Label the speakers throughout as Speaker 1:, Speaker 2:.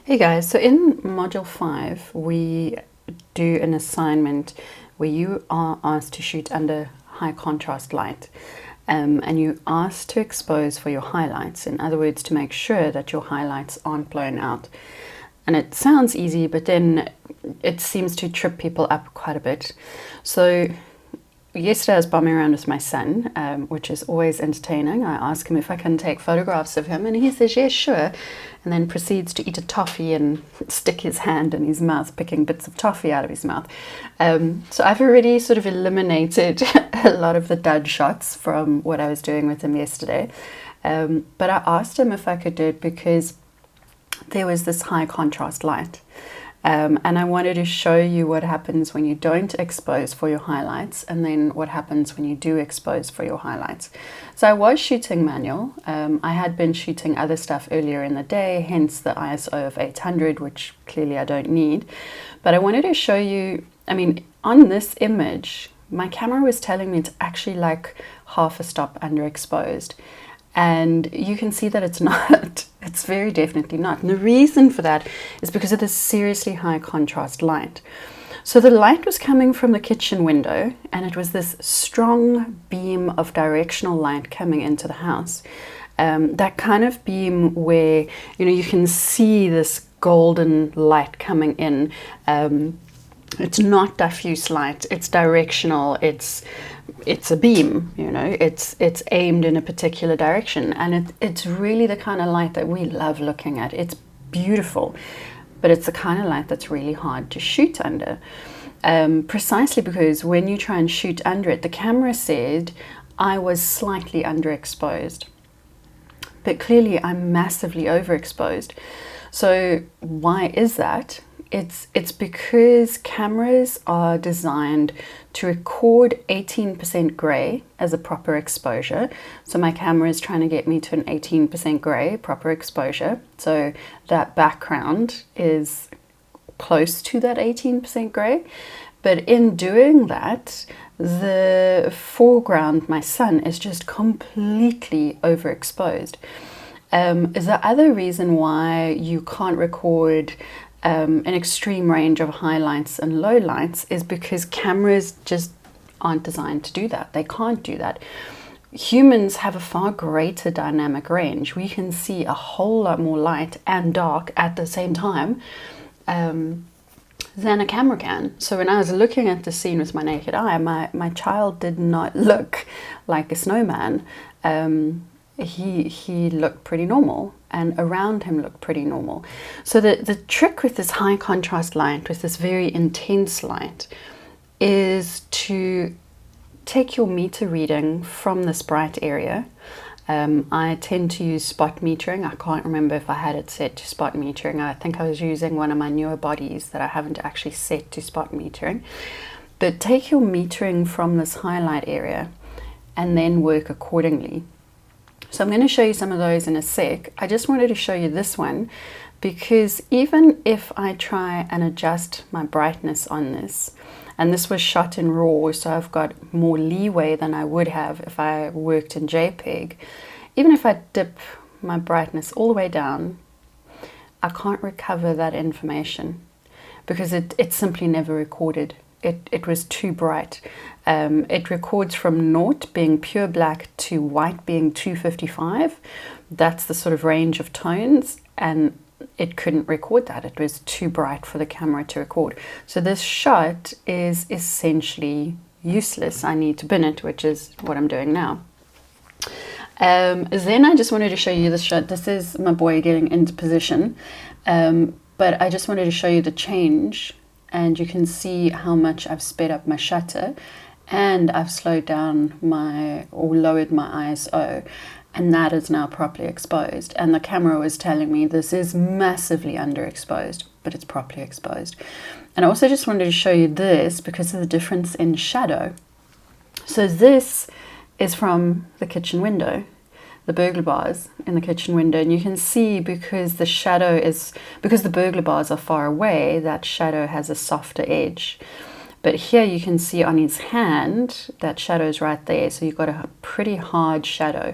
Speaker 1: Hey guys, so in Module 5, we do an assignment where you are asked to shoot under high contrast light, and you asked to expose for your highlights. In other words, to make sure that your highlights aren't blown out. And it sounds easy, but then it seems to trip people up quite a bit. So yesterday I was bumming around with my son, which is always entertaining. I ask him if I can take photographs of him, and he says, yes, sure, and then proceeds to eat a toffee and stick his hand in his mouth, picking bits of toffee out of his mouth. So I've already sort of eliminated a lot of the dud shots from what I was doing with him yesterday. But I asked him if I could do it because there was this high contrast light. And I wanted to show you what happens when you don't expose for your highlights, and then what happens when you do expose for your highlights. So I was shooting manual. I had been shooting other stuff earlier in the day, hence the ISO of 800, which clearly I don't need. But I wanted to show you, on this image, my camera was telling me it's actually like half a stop underexposed. And you can see that it's not. It's very definitely not. And the reason for that is because of this seriously high contrast light. So the light was coming from the kitchen window, and it was this strong beam of directional light coming into the house. That kind of beam where, you can see this golden light coming in. It's not diffuse light, it's directional, it's a beam, it's aimed in a particular direction, and it's really the kind of light that we love looking at. It's beautiful, but it's the kind of light that's really hard to shoot under, precisely because when you try and shoot under it, the camera said I was slightly underexposed, but clearly I'm massively overexposed. So why is that? It's because cameras are designed to record 18% gray as a proper exposure. So my camera is trying to get me to an 18% gray proper exposure. So that background is close to that 18% gray. But in doing that, the foreground, my son, is just completely overexposed. The other reason why you can't record an extreme range of highlights and lowlights is because cameras just aren't designed to do that. They can't do that. Humans have a far greater dynamic range. We can see a whole lot more light and dark at the same time than a camera can. So when I was looking at the scene with my naked eye, my child did not look like a snowman. He looked pretty normal, and around him looked pretty normal. So the trick with this high contrast light, with this very intense light, is to take your meter reading from this bright area. I tend to use spot metering. I can't remember if I had it set to spot metering. I think I was using one of my newer bodies that I haven't actually set to spot metering. But take your metering from this highlight area and then work accordingly. So I'm going to show you some of those in a sec. I just wanted to show you this one because even if I try and adjust my brightness on this, and this was shot in RAW, so I've got more leeway than I would have if I worked in JPEG, even if I dip my brightness all the way down, I can't recover that information because it simply never recorded. It was too bright. It records from 0 being pure black to white being 255. That's the sort of range of tones, and it couldn't record that. It was too bright for the camera to record. So this shot is essentially useless. I need to bin it, which is what I'm doing now. Then I just wanted to show you this shot. This is my boy getting into position, but I just wanted to show you the change. And you can see how much I've sped up my shutter, and I've slowed down or lowered my ISO, and that is now properly exposed. And the camera was telling me this is massively underexposed, but it's properly exposed. And I also just wanted to show you this because of the difference in shadow. So this is from the kitchen window, the burglar bars in the kitchen window, and you can see because the burglar bars are far away, that shadow has a softer edge. But here you can see on his hand that shadow is right there, so you've got a pretty hard shadow.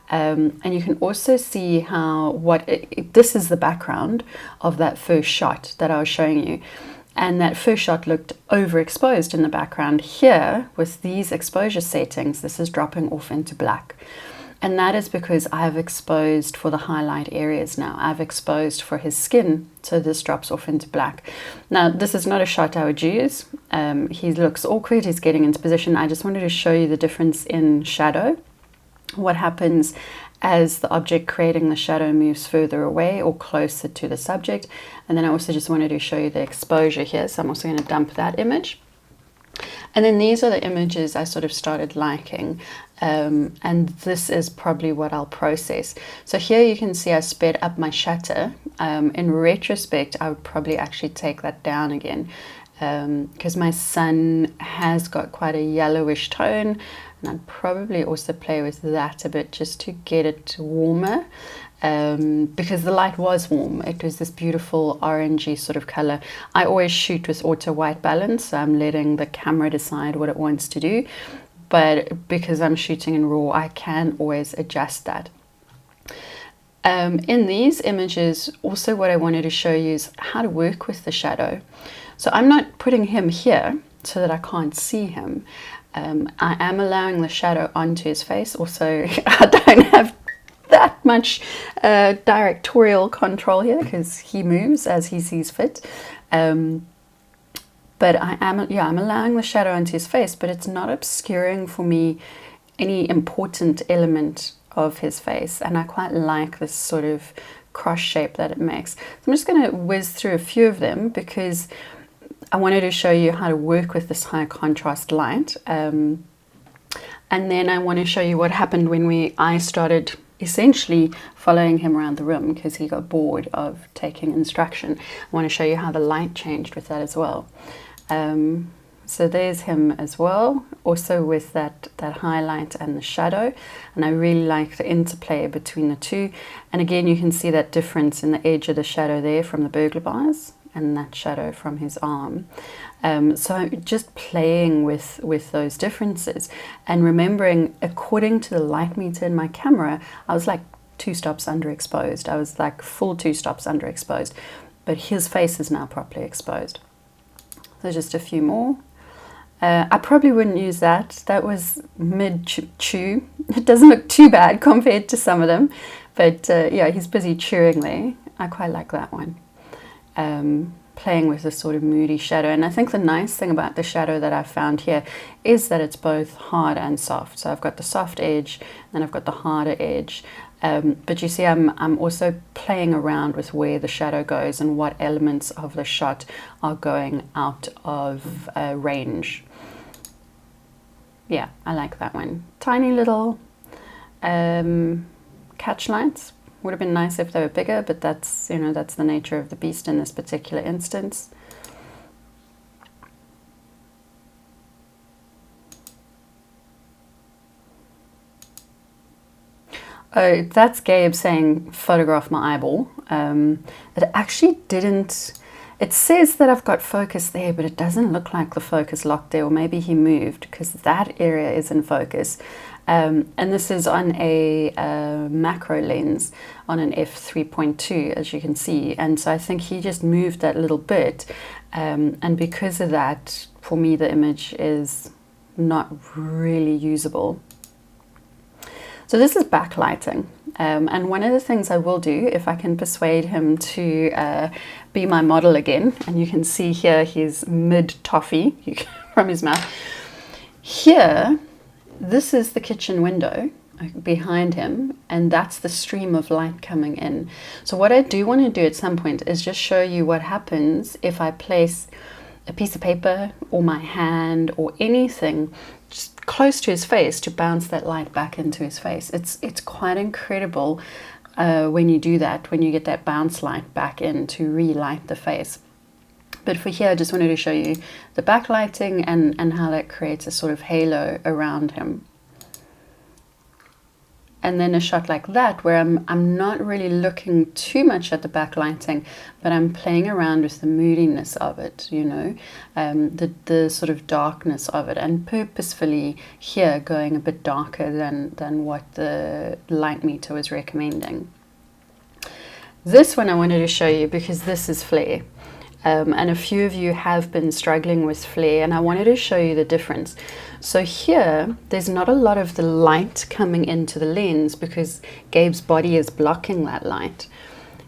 Speaker 1: And you can also see how this is the background of that first shot that I was showing you. And that first shot looked overexposed in the background. Here, with these exposure settings, this is dropping off into black. And that is because I've exposed for the highlight areas now. I've exposed for his skin, so this drops off into black. Now, this is not a shot I would use. He looks awkward, he's getting into position. I just wanted to show you the difference in shadow. What happens as the object creating the shadow moves further away or closer to the subject. And then I also just wanted to show you the exposure here. So I'm also going to dump that image. And then these are the images I sort of started liking, and this is probably what I'll process. So here you can see I sped up my shutter. In retrospect, I would probably actually take that down again, because my sun has got quite a yellowish tone, and I'd probably also play with that a bit just to get it warmer. Because the light was warm. It was this beautiful orangey sort of color. I always shoot with auto white balance, so I'm letting the camera decide what it wants to do, but because I'm shooting in RAW, I can always adjust that. In these images, also what I wanted to show you is how to work with the shadow. So I'm not putting him here so that I can't see him. I am allowing the shadow onto his face. Also, I don't have that much directorial control here because he moves as he sees fit. But I'm allowing the shadow onto his face, but it's not obscuring for me any important element of his face. And I quite like this sort of cross shape that it makes. So I'm just going to whiz through a few of them because I wanted to show you how to work with this high contrast light. And then I want to show you what happened when I started essentially following him around the room because he got bored of taking instruction. I want to show you how the light changed with that as well. So there's him as well, also with that highlight and the shadow, and I really like the interplay between the two. And again, you can see that difference in the edge of the shadow there from the burglar bars and that shadow from his arm. So I'm just playing with those differences and remembering, according to the light meter in my camera, I was like 2 stops underexposed. I was like full 2 stops underexposed, but his face is now properly exposed. So just a few more. I probably wouldn't use that. That was mid-chew. It doesn't look too bad compared to some of them, but yeah, he's busy chewing there. I quite like that one. Playing with this sort of moody shadow. And I think the nice thing about the shadow that I found here is that it's both hard and soft. So I've got the soft edge and I've got the harder edge. But you see I'm also playing around with where the shadow goes and what elements of the shot are going out of range. Yeah, I like that one. Tiny little catch lights. Would have been nice if they were bigger, but that's, you know, that's the nature of the beast in this particular instance. Oh, that's Gabe saying photograph my eyeball. It actually didn't. It says that I've got focus there, but it doesn't look like the focus locked there, or maybe he moved because that area is in focus. And this is on a macro lens on an f3.2, as you can see. And so I think he just moved that little bit. And because of that, for me, the image is not really usable. So this is backlighting. And one of the things I will do, if I can persuade him to be my model again, and you can see here he's mid-toffee from his mouth. Here, this is the kitchen window behind him, and that's the stream of light coming in. So what I do want to do at some point is just show you what happens if I place a piece of paper or my hand or anything just close to his face to bounce that light back into his face. It's quite incredible when you do that, when you get that bounce light back in to relight the face. But for here, I just wanted to show you the backlighting and how that creates a sort of halo around him. and then a shot like that where I'm not really looking too much at the backlighting, but I'm playing around with the moodiness of it, you know, the sort of darkness of it, and purposefully here going a bit darker than what the light meter was recommending. This one I wanted to show you because this is flare. And a few of you have been struggling with flare, and I wanted to show you the difference. So here, there's not a lot of the light coming into the lens because Gabe's body is blocking that light.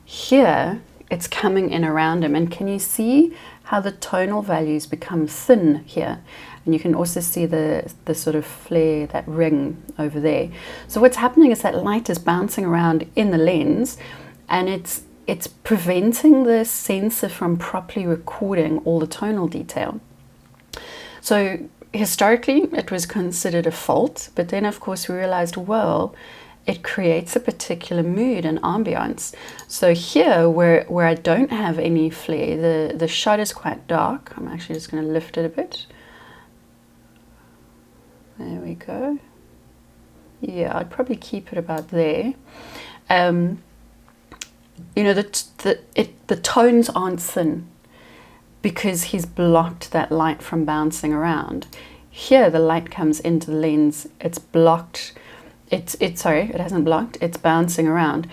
Speaker 1: Here, it's coming in around him, and can you see how the tonal values become thin here? And you can also see the sort of flare, that ring over there. So what's happening is that light is bouncing around in the lens, and it's preventing the sensor from properly recording all the tonal detail. So historically it was considered a fault, but then of course we realized, well, it creates a particular mood and ambiance. So here where I don't have any flare, the shot is quite dark. I'm actually just going to lift it a bit. There we go. Yeah, I'd probably keep it about there. You know, the tones aren't thin because he's blocked that light from bouncing around. Here the light comes into the lens, it's blocked, sorry, it hasn't blocked, it's bouncing around.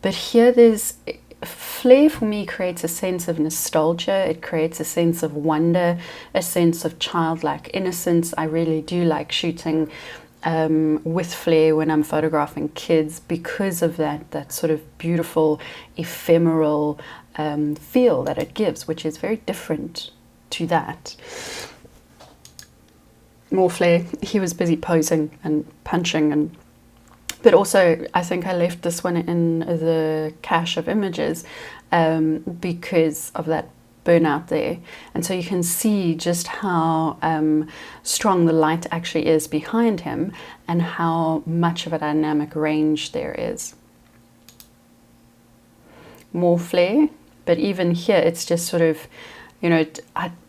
Speaker 1: But here there's flare, for me, creates a sense of nostalgia, it creates a sense of wonder, a sense of childlike innocence. I really do like shooting with flare when I'm photographing kids because of that sort of beautiful ephemeral feel that it gives, which is very different to that. More flare. He was busy posing and punching, but also I think I left this one in the cache of images because of that burnout there, and so you can see just how strong the light actually is behind him and how much of a dynamic range there is. More flare, but even here it's just sort of, you know,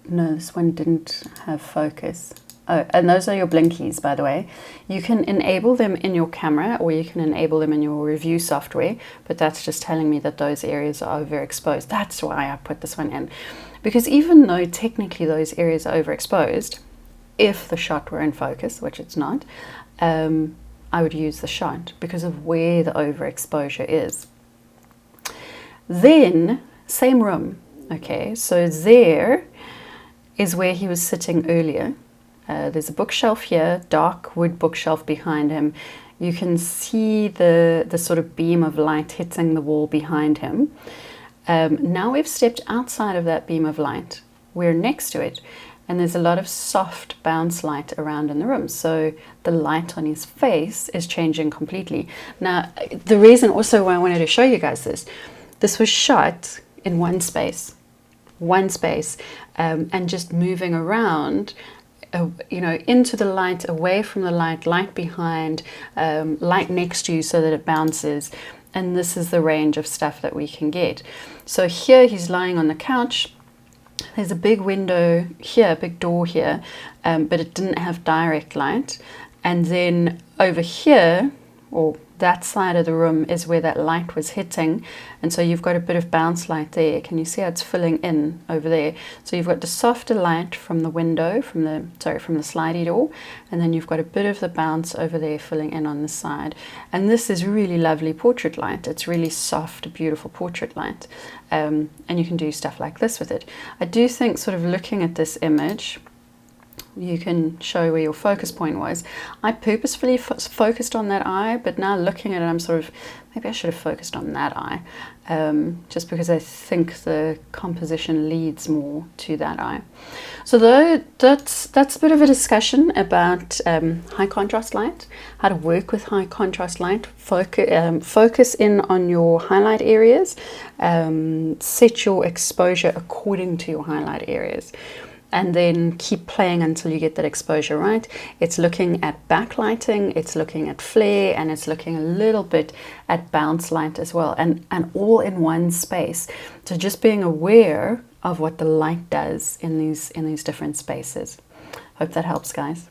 Speaker 1: no, this one didn't have focus. Oh, and those are your blinkies, by the way. You can enable them in your camera or you can enable them in your review software, but that's just telling me that those areas are overexposed. That's why I put this one in. Because even though technically those areas are overexposed, if the shot were in focus, which it's not, I would use the shot because of where the overexposure is. Then, same room, okay, so there is where he was sitting earlier. There's a bookshelf here, dark wood bookshelf behind him. You can see the sort of beam of light hitting the wall behind him. Now we've stepped outside of that beam of light. We're next to it, and there's a lot of soft bounce light around in the room. So the light on his face is changing completely. Now, the reason also why I wanted to show you guys this was shot in one space, and just moving around, you know, into the light, away from the light, light behind, light next to you so that it bounces. And this is the range of stuff that we can get. So here he's lying on the couch. There's a big window here, a big door here, but it didn't have direct light. And then over here, or that side of the room, is where that light was hitting, and so you've got a bit of bounce light there. Can you see how it's filling in over there? So you've got the softer light from the window, from the slidey door, and then you've got a bit of the bounce over there filling in on the side. And this is really lovely portrait light. It's really soft, beautiful portrait light, and you can do stuff like this with it. I do think, sort of looking at this image, you can show where your focus point was. I purposefully focused on that eye, but now looking at it, I'm sort of, maybe I should have focused on that eye, just because I think the composition leads more to that eye. So that's a bit of a discussion about high contrast light, how to work with high contrast light, focus in on your highlight areas, set your exposure according to your highlight areas, and then keep playing until you get that exposure right. It's looking at backlighting, it's looking at flare, and it's looking a little bit at bounce light as well, and all in one space. So just being aware of what the light does in these different spaces. Hope that helps, guys.